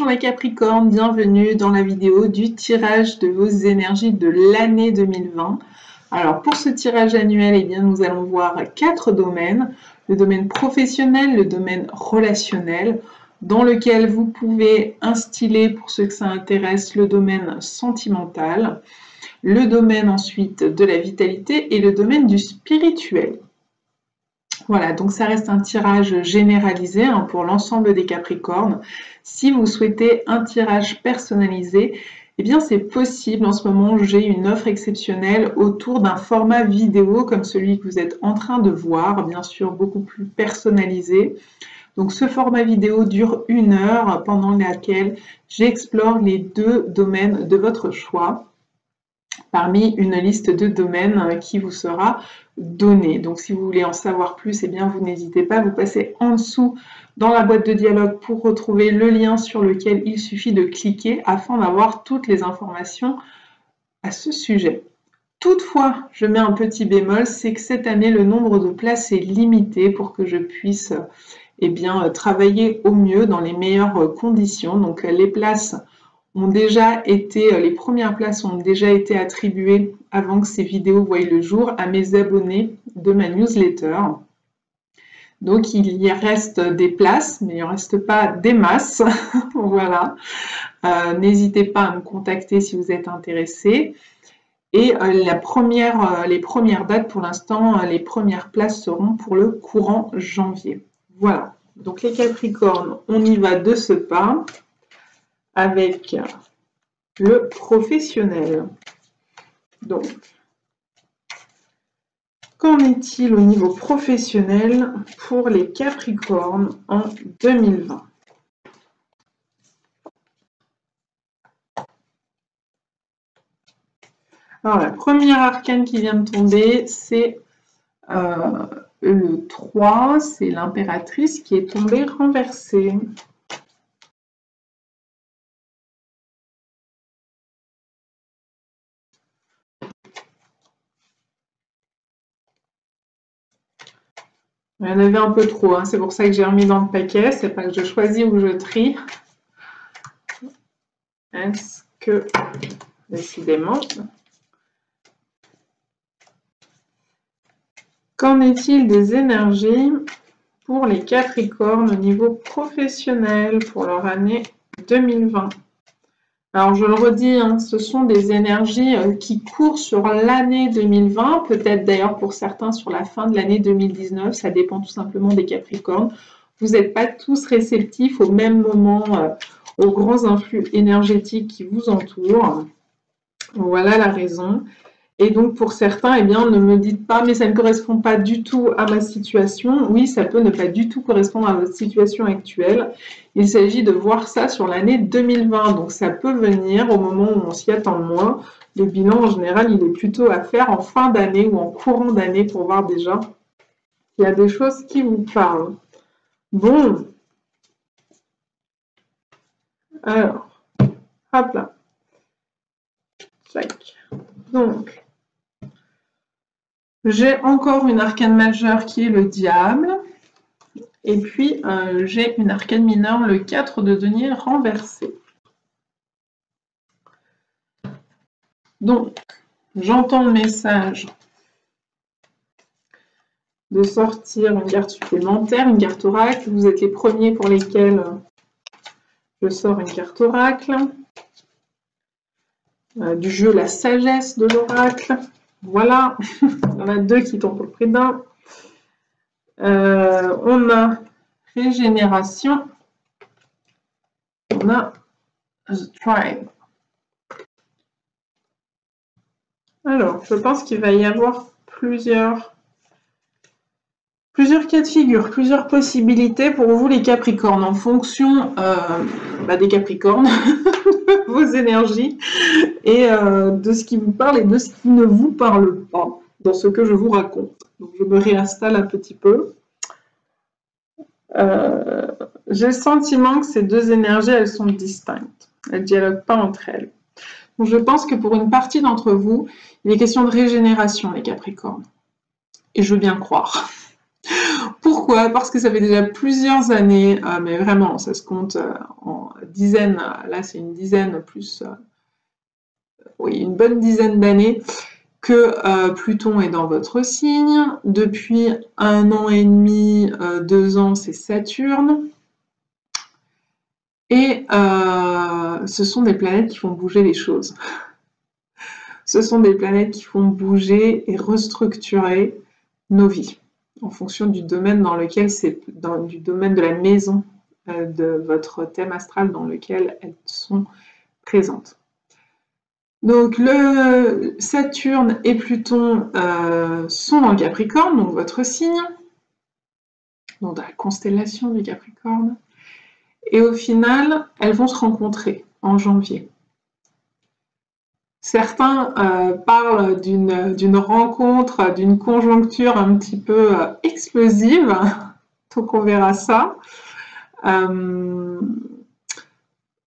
Bonjour les Capricornes, bienvenue dans la vidéo du tirage de vos énergies de l'année 2020. Alors pour ce tirage annuel, eh bien, nous allons voir 4 domaines. Le domaine professionnel, le domaine relationnel, dans lequel vous pouvez instiller, pour ceux que ça intéresse, le domaine sentimental, le domaine ensuite de la vitalité et le domaine du spirituel. Voilà, donc ça reste un tirage généralisé pour l'ensemble des Capricornes. Si vous souhaitez un tirage personnalisé, eh bien c'est possible. En ce moment, j'ai une offre exceptionnelle autour d'un format vidéo comme celui que vous êtes en train de voir, bien sûr beaucoup plus personnalisé. Donc ce format vidéo dure 1 heure pendant laquelle j'explore les 2 domaines de votre choix, parmi une liste de domaines qui vous sera donnée. Donc si vous voulez en savoir plus, eh bien vous n'hésitez pas, vous passez en dessous dans la boîte de dialogue pour retrouver le lien sur lequel il suffit de cliquer afin d'avoir toutes les informations à ce sujet. Toutefois, je mets un petit bémol, c'est que cette année, le nombre de places est limité pour que je puisse travailler au mieux dans les meilleures conditions. Donc les places ont déjà été, les premières places ont déjà été attribuées avant que ces vidéos voient le jour à mes abonnés de ma newsletter. Donc il y reste des places, mais il ne reste pas des masses. Voilà. N'hésitez pas à me contacter si vous êtes intéressé. Et les premières dates, pour l'instant, les premières places seront pour le courant janvier. Voilà. Donc les Capricornes, on y va de ce pas avec le professionnel. Donc, qu'en est-il au niveau professionnel pour les Capricornes en 2020? Alors, la première arcane qui vient de tomber, c'est le 3, c'est l'impératrice qui est tombée renversée. Il y en avait un peu trop, c'est pour ça que j'ai remis dans le paquet, c'est pas que je choisis ou que je trie. Est-ce que, décidément, qu'en est-il des énergies pour les Capricornes au niveau professionnel pour leur année 2020? Alors je le redis, ce sont des énergies qui courent sur l'année 2020, peut-être d'ailleurs pour certains sur la fin de l'année 2019, ça dépend tout simplement des Capricornes. Vous n'êtes pas tous réceptifs au même moment aux grands influx énergétiques qui vous entourent. Voilà la raison. Et donc pour certains, eh bien, ne me dites pas, mais ça ne correspond pas du tout à ma situation. Oui, ça peut ne pas du tout correspondre à votre situation actuelle. Il s'agit de voir ça sur l'année 2020. Donc ça peut venir au moment où on s'y attend le moins. Le bilan, en général, il est plutôt à faire en fin d'année ou en courant d'année pour voir déjà s'il y a des choses qui vous parlent. Bon. Alors, hop là. Tac. Donc, j'ai encore une arcane majeure qui est le diable. Et puis, j'ai une arcane mineure, le 4 de denier renversé. Donc, j'entends le message de sortir une carte supplémentaire, une carte oracle. Vous êtes les premiers pour lesquels je sors une carte oracle. Du jeu La Sagesse de l'oracle. Voilà, on a 2 qui tombent pour le prix d'un. On a Régénération. On a The Tribe. Alors, je pense qu'il va y avoir plusieurs cas de figure, plusieurs possibilités pour vous les Capricornes, en fonction des Capricornes, vos énergies, et de ce qui vous parle et de ce qui ne vous parle pas, dans ce que je vous raconte. Donc, je me réinstalle un petit peu. J'ai le sentiment que ces 2 énergies, elles sont distinctes. Elles ne dialoguent pas entre elles. Donc, je pense que pour une partie d'entre vous, il est question de régénération, les Capricornes. Et je veux bien croire. Pourquoi? Parce que ça fait déjà plusieurs années, mais vraiment, ça se compte en dizaines, là c'est une dizaine plus, oui, une bonne dizaine d'années, que Pluton est dans votre signe. Depuis 1 an et demi, 2 ans, c'est Saturne. Et ce sont des planètes qui font bouger les choses. Ce sont des planètes qui font bouger et restructurer nos vies en fonction du domaine dans lequel c'est, du domaine de la maison de votre thème astral dans lequel elles sont présentes. Donc le Saturne et Pluton sont dans le Capricorne, donc votre signe, donc dans la constellation du Capricorne. Et au final, elles vont se rencontrer en janvier. Certains parlent d'une rencontre, d'une conjoncture un petit peu explosive, donc on verra ça.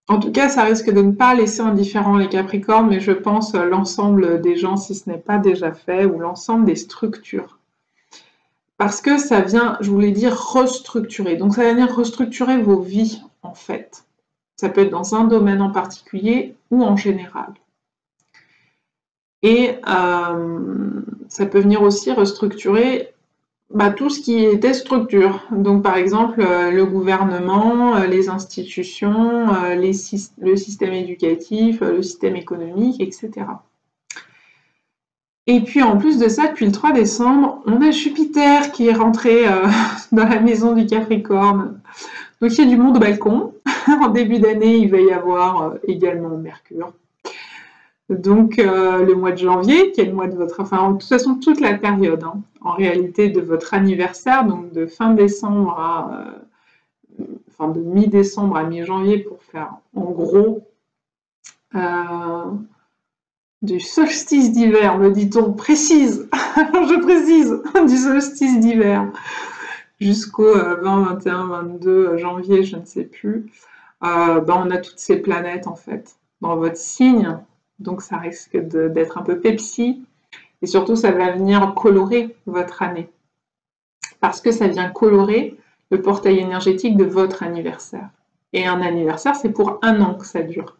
En tout cas, ça risque de ne pas laisser indifférent les Capricornes, mais je pense l'ensemble des gens, si ce n'est pas déjà fait, ou l'ensemble des structures. Parce que ça vient, je voulais dire, restructurer. Donc ça va venir restructurer vos vies, en fait. Ça peut être dans un domaine en particulier ou en général. Et ça peut venir aussi restructurer tout ce qui était structure. Donc par exemple, le gouvernement, les institutions, le système éducatif, le système économique, etc. Et puis en plus de ça, depuis le 3 décembre, on a Jupiter qui est rentré dans la maison du Capricorne. Donc il y a du monde au balcon. En début d'année, il va y avoir également Mercure. Donc le mois de janvier, qui est le mois de votre... Enfin, de toute façon, toute la période, hein, en réalité, de votre anniversaire, donc de fin décembre à... enfin, de mi-décembre à mi-janvier, pour faire, en gros, du solstice d'hiver, me dit-on, précise, je précise, du solstice d'hiver, jusqu'au 20, 21, 22 janvier, je ne sais plus, on a toutes ces planètes, en fait, dans votre signe. Donc ça risque d'être un peu Pepsi, et surtout ça va venir colorer votre année, parce que ça vient colorer le portail énergétique de votre anniversaire. Et un anniversaire, c'est pour 1 an que ça dure,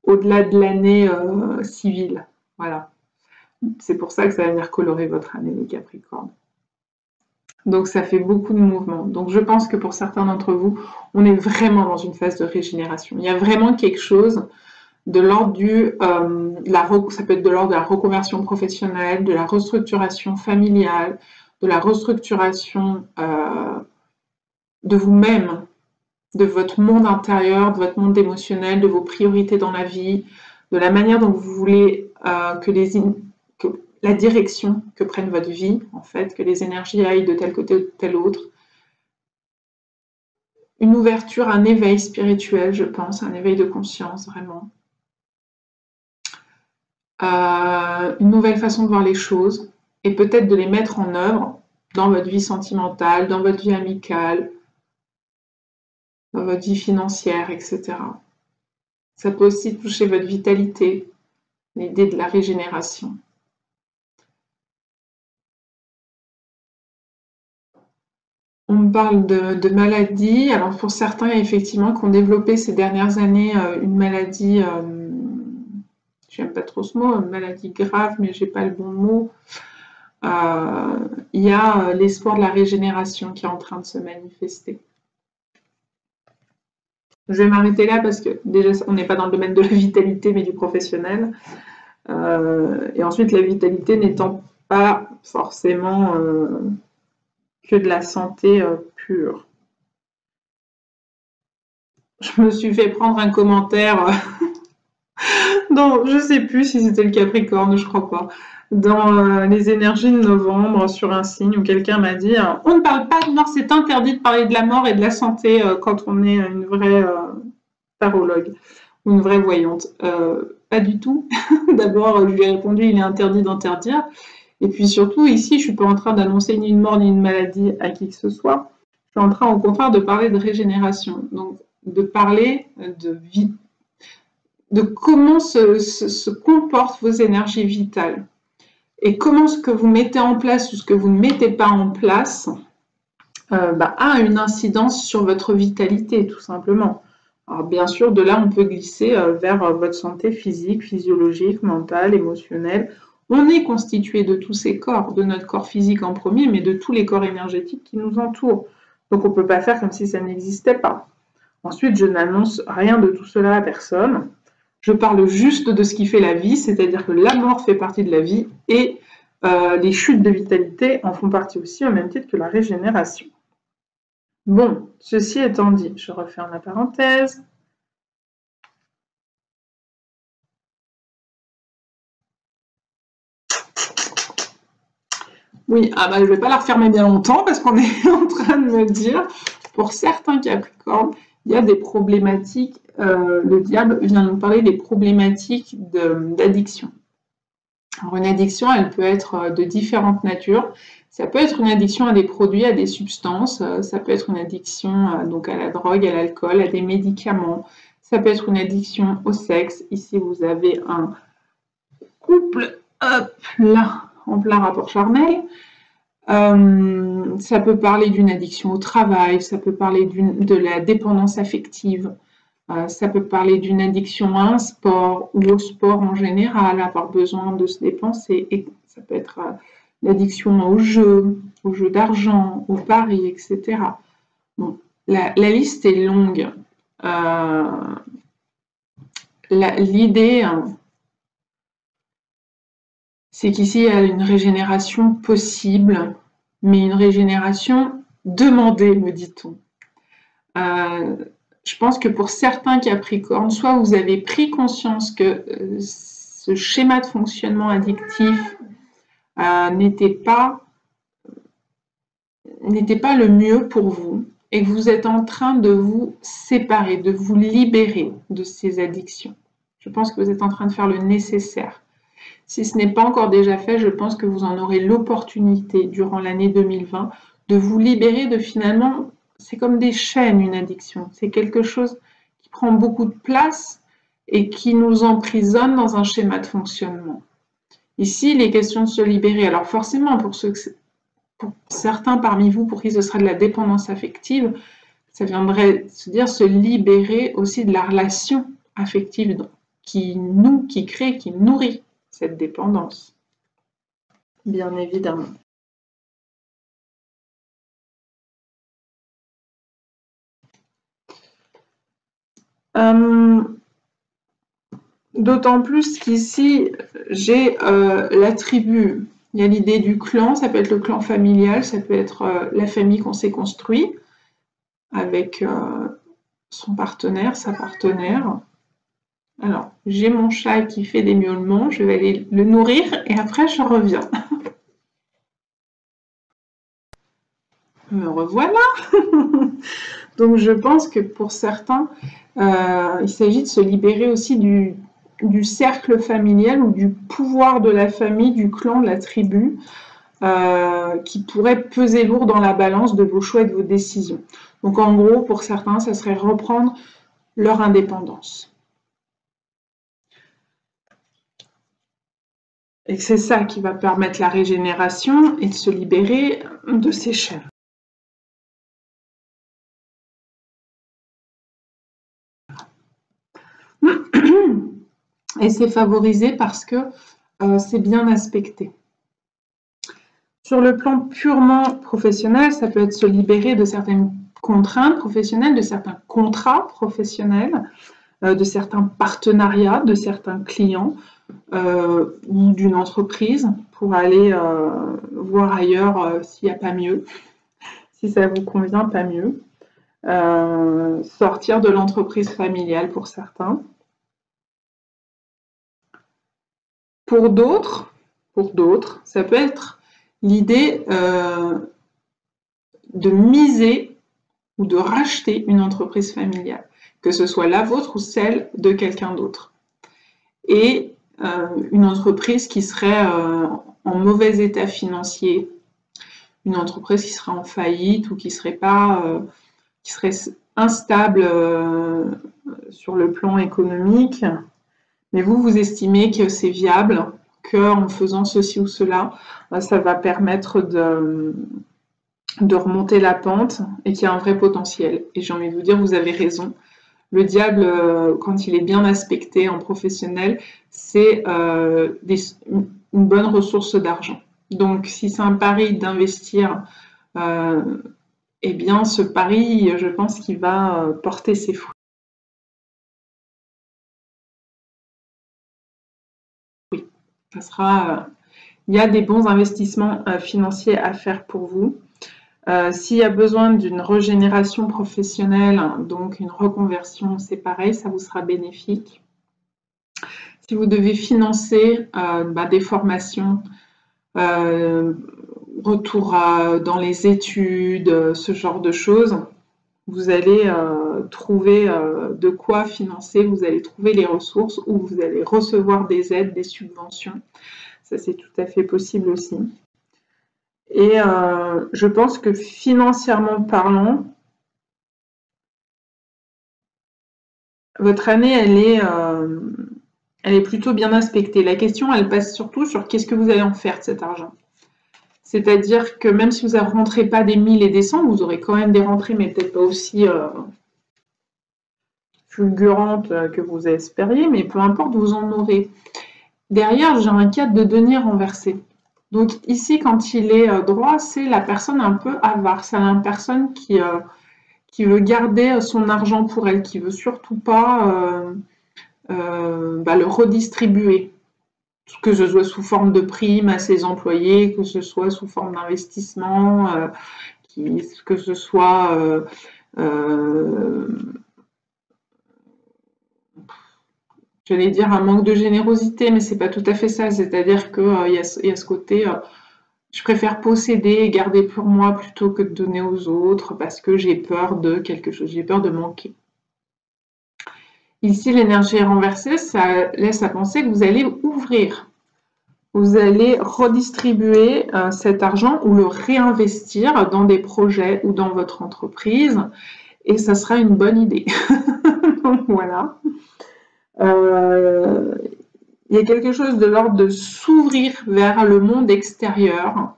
au-delà de l'année civile. Voilà. C'est pour ça que ça va venir colorer votre année, le Capricorne. Donc ça fait beaucoup de mouvements. Donc je pense que pour certains d'entre vous, on est vraiment dans une phase de régénération. Il y a vraiment quelque chose de l'ordre ça peut être de l'ordre de la reconversion professionnelle, de la restructuration familiale, de la restructuration de vous-même, de votre monde intérieur, de votre monde émotionnel, de vos priorités dans la vie, de la manière dont vous voulez que la direction que prenne votre vie, en fait, que les énergies aillent de tel côté ou de tel autre. Une ouverture, un éveil spirituel, je pense, un éveil de conscience, vraiment. Une nouvelle façon de voir les choses et peut-être de les mettre en œuvre dans votre vie sentimentale, dans votre vie amicale, dans votre vie financière, etc. Ça peut aussi toucher votre vitalité, l'idée de la régénération. On me parle de maladies. Alors pour certains, effectivement, qui ont développé ces dernières années une maladie... j'aime pas trop ce mot, une maladie grave, mais j'ai pas le bon mot. Il y a l'espoir de la régénération qui est en train de se manifester. Je vais m'arrêter là parce que déjà, on n'est pas dans le domaine de la vitalité, mais du professionnel. Et ensuite, la vitalité n'étant pas forcément que de la santé pure. Je me suis fait prendre un commentaire... Non, je sais plus si c'était le Capricorne, je crois pas. Dans les énergies de novembre, sur un signe où quelqu'un m'a dit on ne parle pas de mort, c'est interdit de parler de la mort et de la santé quand on est une vraie tarologue ou une vraie voyante. Pas du tout. D'abord, je lui ai répondu il est interdit d'interdire. Et puis surtout, ici, je suis pas en train d'annoncer ni une mort ni une maladie à qui que ce soit. Je suis en train, au contraire, de parler de régénération. Donc, de parler de vie, de comment se comportent vos énergies vitales et comment ce que vous mettez en place ou ce que vous ne mettez pas en place a une incidence sur votre vitalité, tout simplement. Alors bien sûr, de là, on peut glisser vers votre santé physique, physiologique, mentale, émotionnelle. On est constitué de tous ces corps, de notre corps physique en premier, mais de tous les corps énergétiques qui nous entourent. Donc on ne peut pas faire comme si ça n'existait pas. Ensuite, je n'annonce rien de tout cela à personne. Je parle juste de ce qui fait la vie, c'est-à-dire que la mort fait partie de la vie et les chutes de vitalité en font partie aussi, au même titre que la régénération. Bon, ceci étant dit, je referme la parenthèse. Oui, je ne vais pas la refermer bien longtemps parce qu'on est en train de me dire, pour certains Capricornes, il y a des problématiques, le diable vient nous parler des problématiques d'addiction. Alors une addiction, elle peut être de différentes natures. Ça peut être une addiction à des produits, à des substances, ça peut être une addiction donc à la drogue, à l'alcool, à des médicaments, ça peut être une addiction au sexe. Ici, vous avez un couple là, en plein rapport charnel. Ça peut parler d'une addiction au travail, ça peut parler de la dépendance affective, ça peut parler d'une addiction à un sport ou au sport en général, avoir besoin de se dépenser, et ça peut être l'addiction au jeu d'argent, au pari, etc. Bon, la liste est longue. L'idée, c'est qu'ici, il y a une régénération possible, mais une régénération demandée, me dit-on. Je pense que pour certains Capricornes, soit vous avez pris conscience que ce schéma de fonctionnement addictif n'était pas le mieux pour vous et que vous êtes en train de vous séparer, de vous libérer de ces addictions. Je pense que vous êtes en train de faire le nécessaire. Si ce n'est pas encore déjà fait, je pense que vous en aurez l'opportunité durant l'année 2020 de vous libérer de finalement, c'est comme des chaînes, une addiction. C'est quelque chose qui prend beaucoup de place et qui nous emprisonne dans un schéma de fonctionnement. Ici, il est question de se libérer. Alors forcément, pour certains parmi vous, pour qui ce sera de la dépendance affective, ça viendrait se dire se libérer aussi de la relation affective qui crée, qui nourrit cette dépendance, bien évidemment. D'autant plus qu'ici, j'ai l'attribut. Il y a l'idée du clan, ça peut être le clan familial, ça peut être la famille qu'on s'est construit avec son partenaire, sa partenaire. Alors, j'ai mon chat qui fait des miaulements, je vais aller le nourrir et après je reviens. Me revoilà. Donc je pense que pour certains, il s'agit de se libérer aussi du cercle familial ou du pouvoir de la famille, du clan, de la tribu, qui pourrait peser lourd dans la balance de vos choix et de vos décisions. Donc en gros, pour certains, ça serait reprendre leur indépendance. Et c'est ça qui va permettre la régénération et de se libérer de ces chaînes. Et c'est favorisé parce que c'est bien aspecté. Sur le plan purement professionnel, ça peut être se libérer de certaines contraintes professionnelles, de certains contrats professionnels, de certains partenariats, de certains clients ou d'une entreprise pour aller voir ailleurs s'il n'y a pas mieux, si ça vous convient, pas mieux. Sortir de l'entreprise familiale pour certains. Pour d'autres, ça peut être l'idée de miser ou de racheter une entreprise familiale, que ce soit la vôtre ou celle de quelqu'un d'autre. Et une entreprise qui serait en mauvais état financier, une entreprise qui serait en faillite ou qui serait instable sur le plan économique, mais vous estimez que c'est viable, qu'en faisant ceci ou cela, ça va permettre de remonter la pente et qu'il y a un vrai potentiel. Et j'ai envie de vous dire, vous avez raison. Le diable, quand il est bien aspecté en professionnel, c'est une bonne ressource d'argent. Donc, si c'est un pari d'investir, eh bien, ce pari, je pense qu'il va porter ses fruits. Oui, ça sera. Il y a des bons investissements financiers à faire pour vous. S'il y a besoin d'une régénération professionnelle, donc une reconversion, c'est pareil, ça vous sera bénéfique. Si vous devez financer des formations, retour dans les études, ce genre de choses, vous allez trouver de quoi financer, vous allez trouver les ressources ou vous allez recevoir des aides, des subventions. Ça, c'est tout à fait possible aussi. Et je pense que financièrement parlant, votre année, elle est plutôt bien aspectée. La question, elle passe surtout sur qu'est-ce que vous allez en faire de cet argent. C'est-à-dire que même si vous ne rentrez pas des 1000 et des 100, vous aurez quand même des rentrées, mais peut-être pas aussi fulgurantes que vous espériez, mais peu importe, vous en aurez. Derrière, j'ai un cadre de denier renversé. Donc ici, quand il est droit, c'est la personne un peu avare. C'est la personne qui veut garder son argent pour elle, qui veut surtout pas le redistribuer. Que ce soit sous forme de prime à ses employés, que ce soit sous forme d'investissement, que ce soit j'allais dire un manque de générosité, mais c'est pas tout à fait ça. C'est-à-dire qu'il y a ce côté, je préfère posséder et garder pour moi plutôt que de donner aux autres parce que j'ai peur de quelque chose, j'ai peur de manquer. Ici, l'énergie est renversée, ça laisse à penser que vous allez ouvrir. Vous allez redistribuer cet argent ou le réinvestir dans des projets ou dans votre entreprise et ça sera une bonne idée. Donc voilà. Il y a quelque chose de l'ordre de s'ouvrir vers le monde extérieur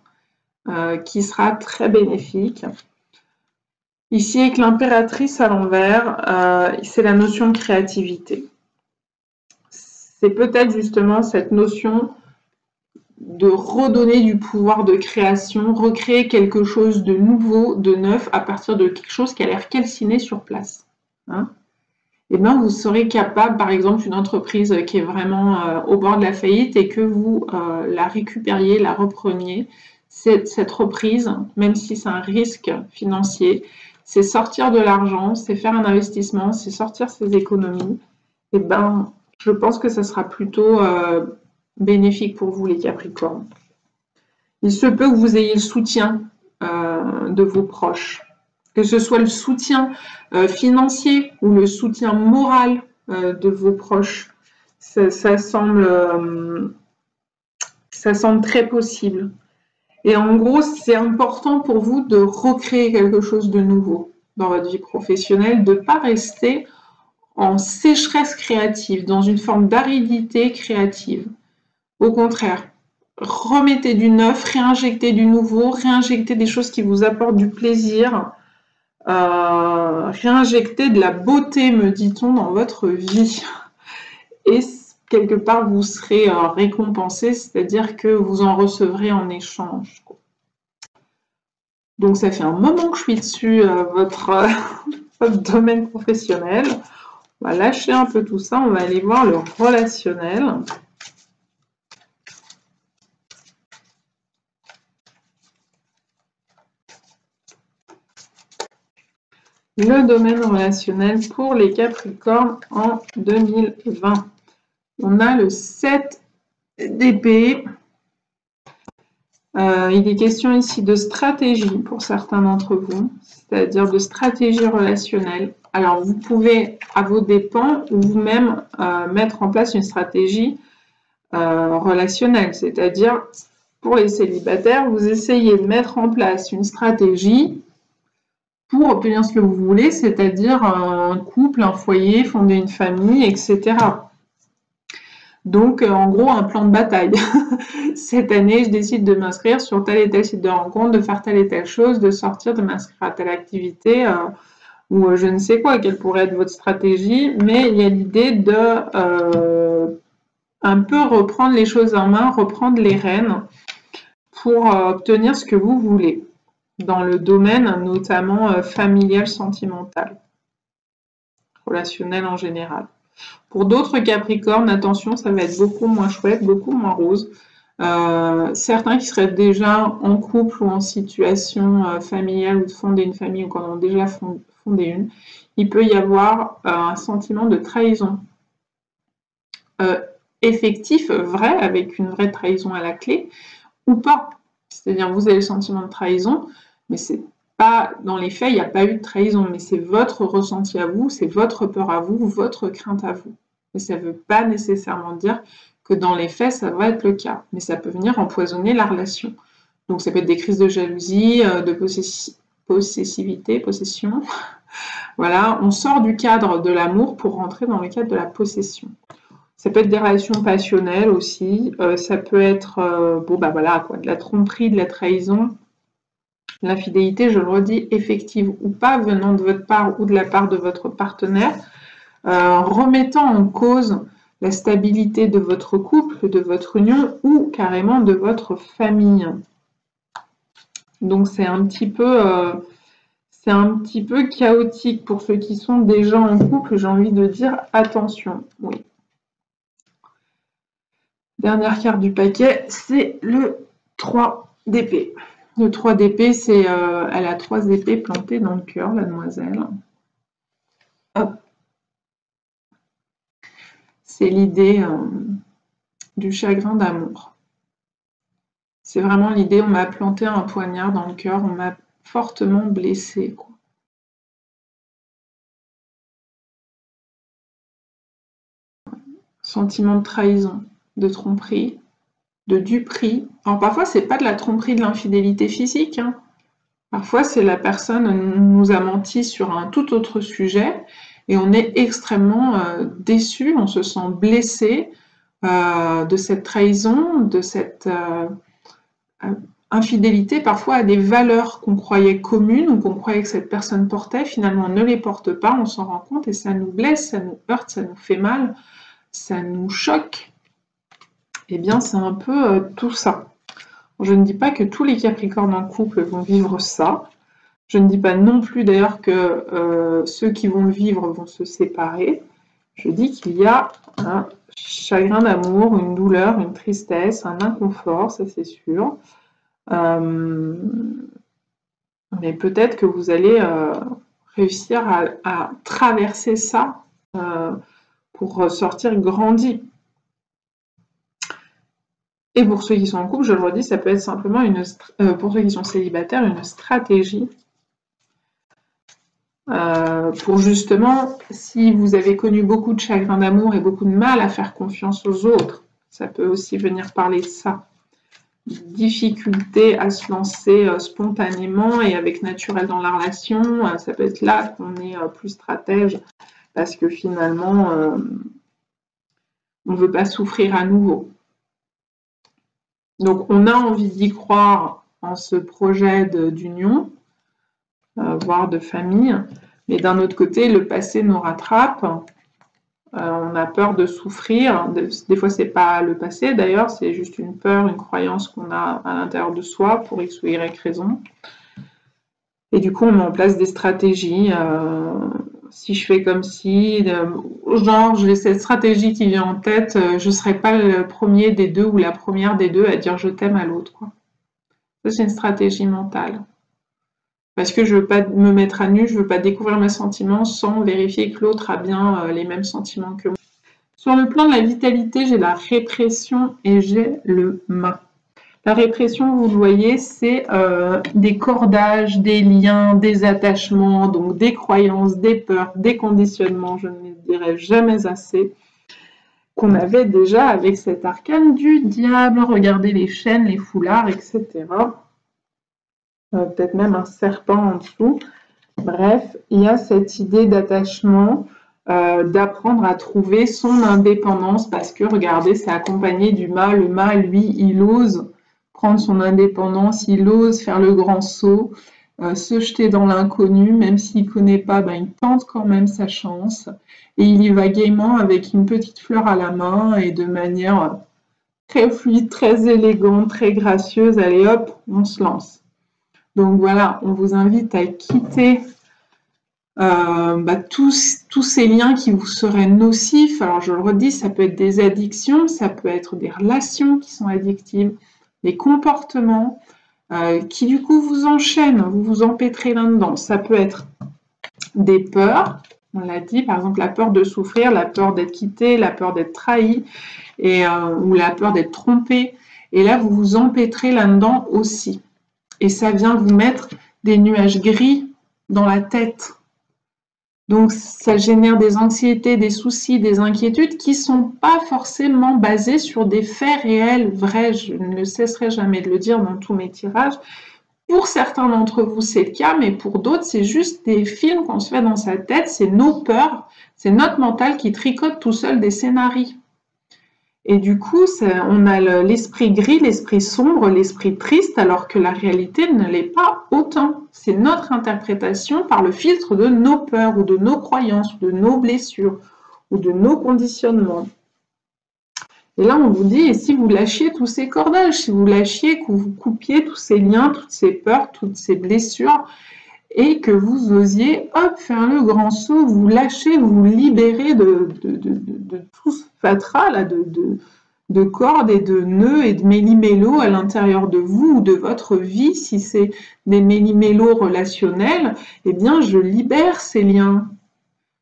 qui sera très bénéfique. Ici, avec l'impératrice à l'envers, c'est la notion de créativité. C'est peut-être justement cette notion de redonner du pouvoir de création, recréer quelque chose de nouveau, de neuf, à partir de quelque chose qui a l'air calciné sur place. Hein? Et bien, vous serez capable, par exemple, une entreprise qui est vraiment au bord de la faillite et que vous la récupériez, la repreniez, cette reprise, même si c'est un risque financier, c'est sortir de l'argent, c'est faire un investissement, c'est sortir ses économies. Et ben, je pense que ça sera plutôt bénéfique pour vous, les Capricornes. Il se peut que vous ayez le soutien de vos proches, que ce soit le soutien financier ou le soutien moral de vos proches. Ça semble très possible. Et en gros, c'est important pour vous de recréer quelque chose de nouveau dans votre vie professionnelle, de ne pas rester en sécheresse créative, dans une forme d'aridité créative. Au contraire, remettez du neuf, réinjectez du nouveau, réinjectez des choses qui vous apportent du plaisir, réinjectez de la beauté, me dit-on, dans votre vie. Et quelque part, vous serez récompensé, c'est-à-dire que vous en recevrez en échange. Donc, ça fait un moment que je suis dessus, votre domaine professionnel. On va lâcher un peu tout ça, on va aller voir le relationnel. Le domaine relationnel pour les Capricornes en 2020. On a le 7 d'épée. Il est question ici de stratégie pour certains d'entre vous, c'est-à-dire de stratégie relationnelle. Alors, vous pouvez, à vos dépens, vous-même mettre en place une stratégie relationnelle, c'est-à-dire, pour les célibataires, vous essayez de mettre en place une stratégie pour obtenir ce que vous voulez, c'est-à-dire un couple, un foyer, fonder une famille, etc. Donc, en gros, un plan de bataille. Cette année, je décide de m'inscrire sur tel et tel site de rencontre, de faire telle et telle chose, de sortir, de m'inscrire à telle activité, ou je ne sais quoi, quelle pourrait être votre stratégie, mais il y a l'idée de un peu reprendre les choses en main, reprendre les rênes pour obtenir ce que vous voulez, dans le domaine notamment familial, sentimental, relationnel en général. Pour d'autres Capricornes, attention, ça va être beaucoup moins chouette, beaucoup moins rose. Certains qui seraient déjà en couple ou en situation familiale ou de fonder une famille ou qui en ont déjà fondé une, il peut y avoir un sentiment de trahison effectif, vrai, avec une vraie trahison à la clé, ou pas. C'est-à-dire vous avez le sentiment de trahison, mais c'est pas dans les faits, il n'y a pas eu de trahison, mais c'est votre ressenti à vous, c'est votre peur à vous, votre crainte à vous. Et ça ne veut pas nécessairement dire que dans les faits, ça va être le cas, mais ça peut venir empoisonner la relation. Donc ça peut être des crises de jalousie, de possessivité, possession. Voilà, on sort du cadre de l'amour pour rentrer dans le cadre de la possession. Ça peut être des relations passionnelles aussi, ça peut être bon bah voilà quoi, de la tromperie, de la trahison, l'infidélité, je le redis, effective ou pas, venant de votre part ou de la part de votre partenaire, remettant en cause la stabilité de votre couple, de votre union ou carrément de votre famille. Donc c'est un petit peu chaotique pour ceux qui sont déjà en couple, j'ai envie de dire attention, oui. Dernière carte du paquet, c'est le 3 d'épée. Le 3 d'épée, c'est elle a 3 épées plantées dans le cœur, la demoiselle. Hop. C'est l'idée du chagrin d'amour. C'est vraiment l'idée, on m'a planté un poignard dans le cœur, on m'a fortement blessée, quoi. Sentiment de trahison, de tromperie, de duperie. Alors parfois, c'est pas de la tromperie, de l'infidélité physique, hein. Parfois, c'est la personne nous a menti sur un tout autre sujet et on est extrêmement déçu, on se sent blessé de cette trahison, de cette infidélité, parfois à des valeurs qu'on croyait communes ou qu'on croyait que cette personne portait, finalement on ne les porte pas, on s'en rend compte et ça nous blesse, ça nous heurte, ça nous fait mal, ça nous choque. Eh bien, c'est un peu tout ça. Je ne dis pas que tous les Capricornes en couple vont vivre ça. Je ne dis pas non plus d'ailleurs que ceux qui vont le vivre vont se séparer. Je dis qu'il y a un chagrin d'amour, une douleur, une tristesse, un inconfort, ça c'est sûr. Mais peut-être que vous allez réussir à traverser ça pour sortir grandi. Et pour ceux qui sont en couple, je le redis, ça peut être simplement pour ceux qui sont célibataires, une stratégie pour justement, si vous avez connu beaucoup de chagrin d'amour et beaucoup de mal à faire confiance aux autres, ça peut aussi venir parler de ça. Difficulté à se lancer spontanément et avec naturel dans la relation, ça peut être là qu'on est plus stratège parce que finalement, on ne veut pas souffrir à nouveau. Donc, on a envie d'y croire en ce projet d'union, voire de famille, mais d'un autre côté, le passé nous rattrape. On a peur de souffrir. Des fois, c'est pas le passé, d'ailleurs, c'est juste une peur, une croyance qu'on a à l'intérieur de soi pour X ou Y raison. Et du coup, on met en place des stratégies. Si je fais comme si, genre, j'ai cette stratégie qui vient en tête, je ne serai pas le premier des deux ou la première des deux à dire je t'aime à l'autre, quoi. Ça, c'est une stratégie mentale. Parce que je ne veux pas me mettre à nu, je ne veux pas découvrir mes sentiments sans vérifier que l'autre a bien les mêmes sentiments que moi. Sur le plan de la vitalité, j'ai la répression et j'ai le mât. La répression, vous le voyez, c'est des cordages, des liens, des attachements, donc des croyances, des peurs, des conditionnements, je ne les dirai jamais assez, qu'on avait déjà avec cet arcane du diable. Regardez les chaînes, les foulards, etc. Peut-être même un serpent en dessous. Bref, il y a cette idée d'attachement, d'apprendre à trouver son indépendance, parce que regardez, c'est accompagné du mât. Le mât, lui, il ose prendre son indépendance, il ose faire le grand saut, se jeter dans l'inconnu, même s'il ne connaît pas, ben, il tente quand même sa chance, et il y va gaiement avec une petite fleur à la main et de manière très fluide, très élégante, très gracieuse. Allez hop, on se lance. Donc voilà, on vous invite à quitter tous ces liens qui vous seraient nocifs. Alors je le redis, ça peut être des addictions, ça peut être des relations qui sont addictives, des comportements qui du coup vous enchaînent, vous vous empêtrez là-dedans. Ça peut être des peurs, on l'a dit, par exemple la peur de souffrir, la peur d'être quitté, la peur d'être trahi, ou la peur d'être trompé. Et là, vous vous empêtrez là-dedans aussi. Et ça vient vous mettre des nuages gris dans la tête. Donc, ça génère des anxiétés, des soucis, des inquiétudes qui ne sont pas forcément basées sur des faits réels, vrais. Je ne cesserai jamais de le dire dans tous mes tirages. Pour certains d'entre vous, c'est le cas, mais pour d'autres, c'est juste des films qu'on se fait dans sa tête. C'est nos peurs, c'est notre mental qui tricote tout seul des scénarios. Et du coup, on a l'esprit gris, l'esprit sombre, l'esprit triste, alors que la réalité ne l'est pas autant. C'est notre interprétation par le filtre de nos peurs ou de nos croyances, ou de nos blessures ou de nos conditionnements. Et là, on vous dit, et si vous lâchiez tous ces cordages, si vous lâchiez, que vous coupiez tous ces liens, toutes ces peurs, toutes ces blessures, et que vous osiez, hop, faire le grand saut, vous lâcher, vous libérer de tout ce fatras là, de cordes et de nœuds et de méli-mélos à l'intérieur de vous ou de votre vie. Si c'est des méli-mélos relationnels, eh bien, je libère ces liens.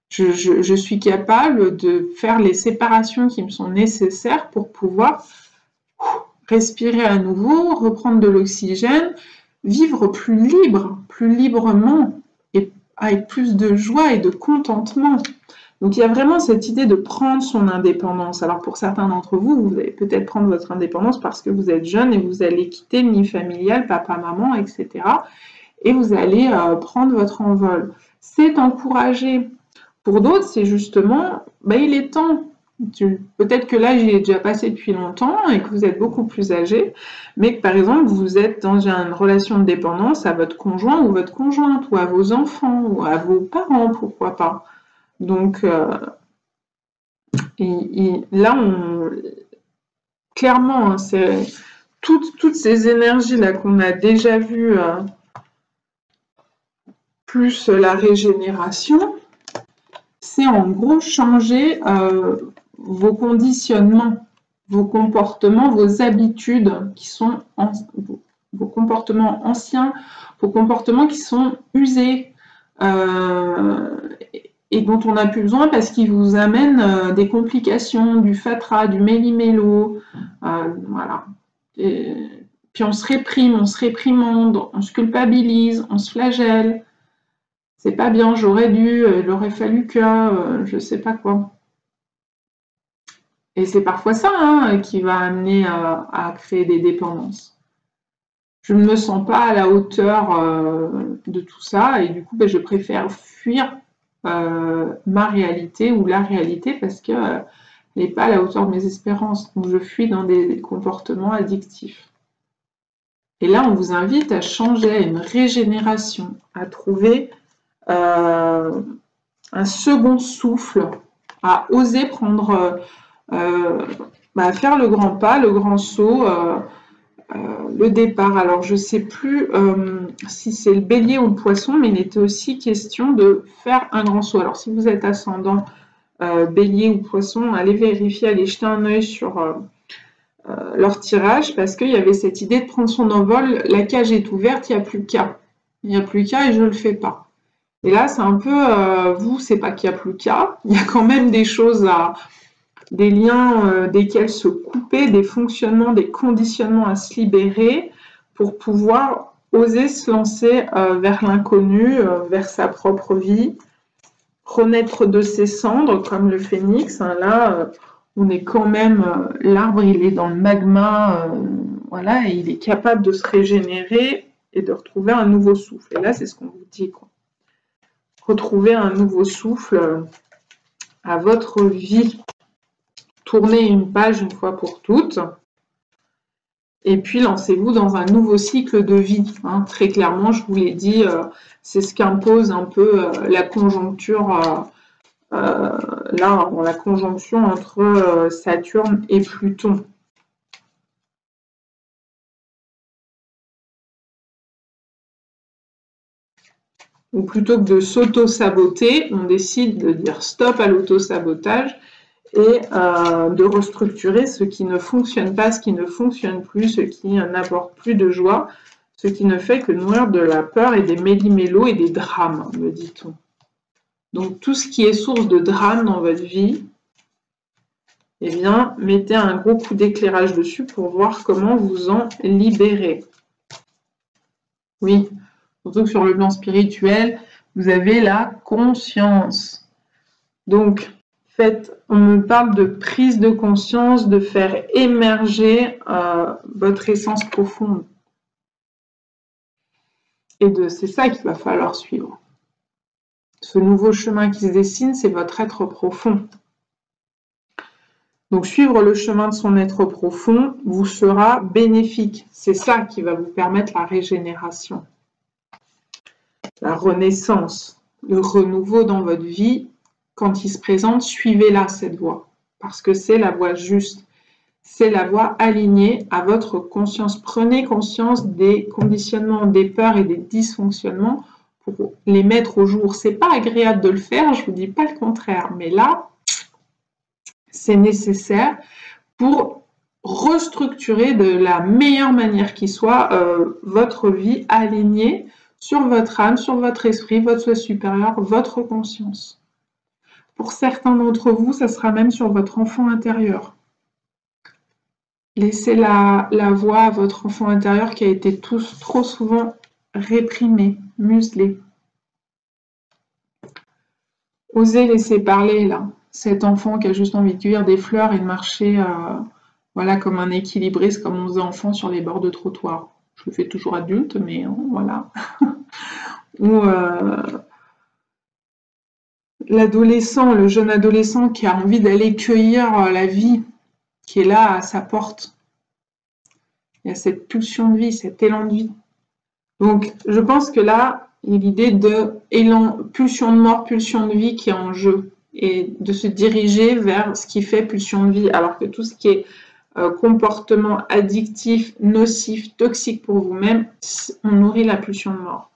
Je suis capable de faire les séparations qui me sont nécessaires pour pouvoir respirer à nouveau, reprendre de l'oxygène, vivre plus libre, plus librement et avec plus de joie et de contentement. Donc il y a vraiment cette idée de prendre son indépendance. Alors pour certains d'entre vous, vous allez peut-être prendre votre indépendance parce que vous êtes jeune et vous allez quitter le nid familial, papa, maman, etc. Et vous allez prendre votre envol. C'est encouragé. Pour d'autres, c'est justement, il est temps. Peut-être que là, j'y ai déjà passé depuis longtemps et que vous êtes beaucoup plus âgé, mais que par exemple, vous êtes dans une relation de dépendance à votre conjoint ou votre conjointe, ou à vos enfants, ou à vos parents, pourquoi pas. Donc, là, clairement, hein, c'est toutes ces énergies-là qu'on a déjà vues, plus la régénération, c'est en gros changer vos conditionnements, vos comportements, vos habitudes qui sont vos comportements anciens, vos comportements qui sont usés et dont on n'a plus besoin parce qu'ils vous amènent des complications, du fatras, du méli-mélo, voilà. Et puis on se réprime, on se réprimande, on se culpabilise, on se flagelle. C'est pas bien, j'aurais dû, il aurait fallu que, je sais pas quoi. Et c'est parfois ça qui va amener à créer des dépendances. Je ne me sens pas à la hauteur de tout ça et du coup, je préfère fuir ma réalité ou la réalité parce qu'elle n'est pas à la hauteur de mes espérances. Donc je fuis dans des comportements addictifs. Et là, on vous invite à changer, à une régénération, à trouver un second souffle, à oser prendre, faire le grand pas, le grand saut, le départ. Alors je ne sais plus si c'est le bélier ou le poisson, mais il était aussi question de faire un grand saut. Alors si vous êtes ascendant bélier ou poisson, allez vérifier, allez jeter un œil sur leur tirage, parce qu'il y avait cette idée de prendre son envol, la cage est ouverte, il n'y a plus qu'à. Il n'y a plus qu'à et je ne le fais pas. Et là, c'est un peu, vous, c'est pas qu'il n'y a plus qu'à, il y a quand même des choses des liens desquels se couper, des fonctionnements, des conditionnements à se libérer pour pouvoir oser se lancer vers l'inconnu, vers sa propre vie, renaître de ses cendres comme le phénix. Là, on est quand même, l'arbre, il est dans le magma, voilà, et il est capable de se régénérer et de retrouver un nouveau souffle. Et là, c'est ce qu'on vous dit, quoi. Retrouver un nouveau souffle à votre vie. Tournez une page une fois pour toutes. Et puis, lancez-vous dans un nouveau cycle de vie. Hein. Très clairement, je vous l'ai dit, c'est ce qu'impose un peu la conjoncture, là, la conjonction entre Saturne et Pluton. Ou plutôt que de s'auto-saboter, on décide de dire stop à l'auto-sabotage et de restructurer ce qui ne fonctionne pas, ce qui ne fonctionne plus, ce qui n'apporte plus de joie, ce qui ne fait que nourrir de la peur et des méli-mélos et des drames, me dit-on. Donc tout ce qui est source de drame dans votre vie, eh bien, mettez un gros coup d'éclairage dessus pour voir comment vous en libérer. Oui, surtout que sur le plan spirituel, vous avez la conscience. Donc, on me parle de prise de conscience, de faire émerger votre essence profonde. Et c'est ça qu'il va falloir suivre. Ce nouveau chemin qui se dessine, c'est votre être profond. Donc, suivre le chemin de son être profond vous sera bénéfique. C'est ça qui va vous permettre la régénération, la renaissance, le renouveau dans votre vie. Quand il se présente, suivez-la, cette voie, parce que c'est la voie juste. C'est la voie alignée à votre conscience. Prenez conscience des conditionnements, des peurs et des dysfonctionnements pour les mettre au jour. C'est pas agréable de le faire, je vous dis pas le contraire, mais là, c'est nécessaire pour restructurer de la meilleure manière qui soit votre vie alignée sur votre âme, sur votre esprit, votre soi supérieur, votre conscience. Pour certains d'entre vous, ça sera même sur votre enfant intérieur. Laissez la voix à votre enfant intérieur qui a été trop souvent réprimé, muselé. Osez laisser parler, là. Cet enfant qui a juste envie de cueillir des fleurs et de marcher voilà, comme un équilibriste, comme on faisait enfant sur les bords de trottoir. Je le fais toujours adulte, mais voilà. Ou l'adolescent, le jeune adolescent qui a envie d'aller cueillir la vie, qui est là à sa porte. Il y a cette pulsion de vie, cet élan de vie. Donc, je pense que là, il y a l'idée de pulsion de mort, pulsion de vie qui est en jeu, et de se diriger vers ce qui fait pulsion de vie, alors que tout ce qui est comportement addictif, nocif, toxique pour vous-même, on nourrit la pulsion de mort.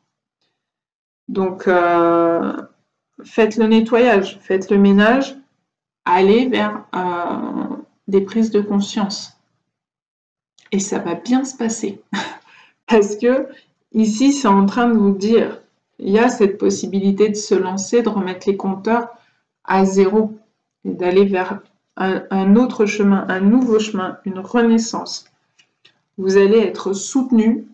Donc, faites le nettoyage, faites le ménage, allez vers des prises de conscience. Et ça va bien se passer. Parce que ici, c'est en train de vous dire, il y a cette possibilité de se lancer, de remettre les compteurs à zéro et d'aller vers un autre chemin, un nouveau chemin, une renaissance. Vous allez être soutenu,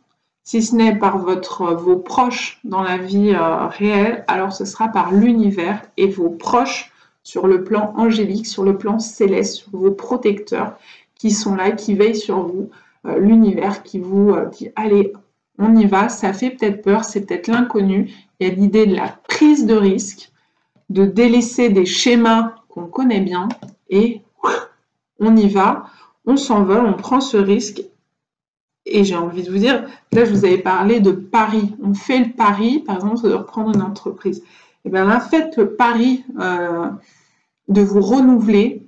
si ce n'est par vos proches dans la vie réelle, alors ce sera par l'univers et vos proches sur le plan angélique, sur le plan céleste, sur vos protecteurs qui sont là, qui veillent sur vous, l'univers qui vous dit « Allez, on y va », ça fait peut-être peur, c'est peut-être l'inconnu, il y a l'idée de la prise de risque, de délaisser des schémas qu'on connaît bien et on y va, on s'envole, on prend ce risque. Et j'ai envie de vous dire, là je vous avais parlé de pari, on fait le pari, par exemple, de reprendre une entreprise. Et bien là, faites le pari de vous renouveler,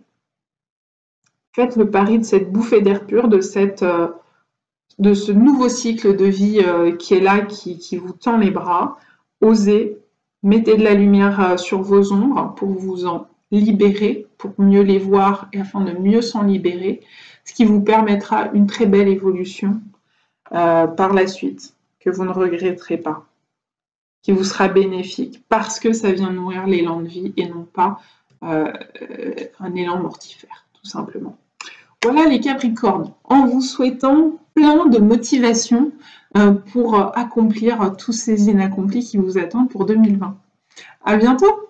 faites le pari de cette bouffée d'air pur, de ce nouveau cycle de vie qui est là, qui vous tend les bras. Osez, mettez de la lumière sur vos ombres pour vous en libérer, pour mieux les voir et afin de mieux s'en libérer, ce qui vous permettra une très belle évolution par la suite, que vous ne regretterez pas, qui vous sera bénéfique, parce que ça vient nourrir l'élan de vie et non pas un élan mortifère, tout simplement. Voilà les Capricornes, en vous souhaitant plein de motivation pour accomplir tous ces inaccomplis qui vous attendent pour 2020. À bientôt!